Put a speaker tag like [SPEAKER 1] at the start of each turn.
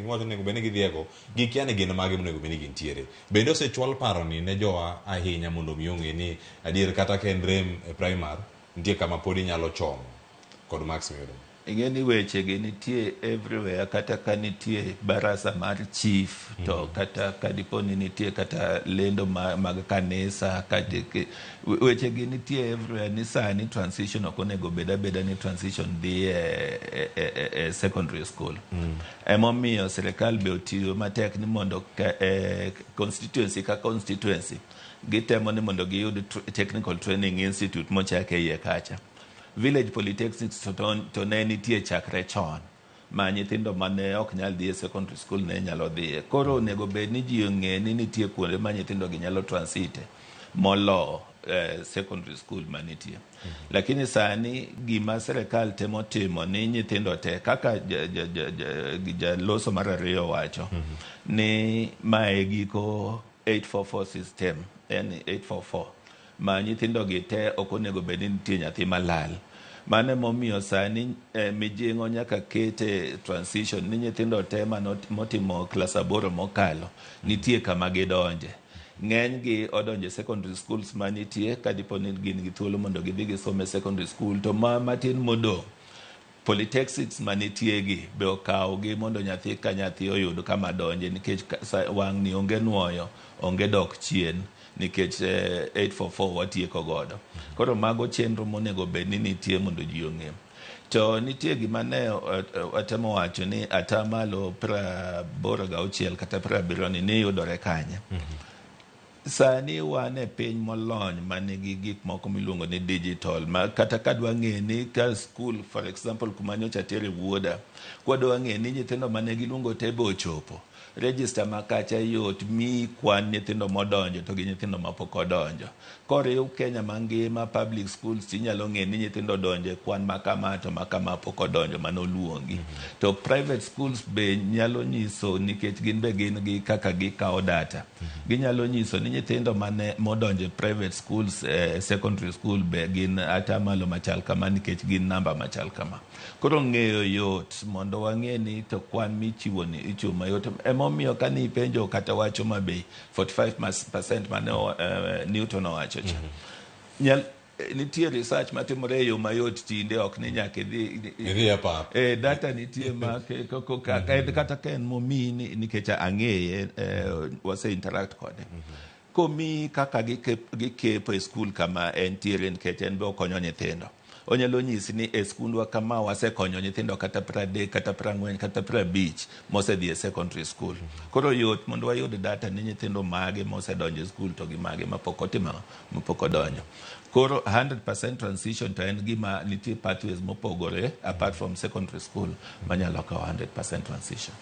[SPEAKER 1] mowacho nego bende gidhiego gikiane gin mage monego bende gintiere. Bende osechwal paro ni ne jowa ahinya mondo mi ong'e ni adier kata ka en rem e primary nitie kama pod inyalo chomo kod max miyudo.
[SPEAKER 2] Ing'e ni weche gi nitie everywhere, kata ka nitie barasa mar chief to kata ka dipo ni nitie kata lendo mag kanisa kata weche gi nitie everywhere. Ni sani transition ok onego beda ni transition dhi e secondary school. Emomiyo sirikal be otiyo matek ni mondo constituency ka constituency gitemo ni mondo giyud technical training institute mochake iye kacha. Village polytechnics to ne nitie chakre chon ma nyithindo mane ok nyal dhi e secondary school ne nyalo dhiye. Koro onego bed ni ji ong'e ni nitie kuonde ma nyithindo gi nyalo transite molo secondary school manitie. Lakini sani gima sirikal temo timo ni nyithindo te kaka jaloso mar ariyo wacho ni mae giko 844 system, yani 844 ma nyithindo gi te ok onego bed ni nitie nyathi malal. Mane momiyo sani Mijing'o nyaka kete transition ni nyithindo te motimo klas aboro mokalo nitie kama gidonje. Ng'eny gi odonje secondary schools manitie ka dipo ni gin gi thuolo mondo gidhi gisome secondary school, to matin modong' polytechnics manitie gi be okawo gi mondo nyathi ka nyathi oyud kama donje, nikech wang' ni onge nuoyo onge dok chien nikech 844 watieko godo. Koro mago chenro monego bed ni nitie mondo ji ong'e. To nitie gima ne watemo wacho ni atamalo 86 kata 70 ni yudore kanye. Sani wan e piny molony manigi gik moko miluongo ni digital, ma kata kadwa ng'e ni ka school for example kuma nyocha tere wuoda, kwadwa ng'e ni nyithindo mane giluongo te be ochopo, register makacha yot, mi kwan nyithindo modonjo to gi nyithindo mapok odonjo. Koriw Kenya mangima public schools tinyalo ng'e ni nyithindo donjo kwan makama to makama pok odonjo manoluongi. To private schools be nyalo nyiso, nikech gin be gin gi kaka gikawo data, ginyalo nyiso ni nyithindo mane modonjo private schools secondary school be gin atamalo machal kama nikech gin namba machal kama. Koro ng'eyo yot mondo wang'e ni to kwan michiwo ni ichiwo mayot. Emomiyo ka ni penjo kata wacho mabe 45% mane Newton owacho cha. Nitie research matimore yo mayot tinde, ok ni nyaka
[SPEAKER 1] idhi apa.
[SPEAKER 2] Data nitie ma kata ken momi nikech ang'eye wase interact kode. Komi kaka gikepo e school kama entiere nikech en be okonyo nyithindo. Onyalo nyisi ni e skundwa kama wasekonyo nyithindo kata 30 kata 40 kata 50 mosedhi e secondary school. Koro yot mondo wayud data ni nyithindo mage mosedonjo e school to gi mage mapok otimo mapok odonjo. Koro 100% transition to en gima nitie pathways mopogore apart from secondary school manyalo kawo 100% transition.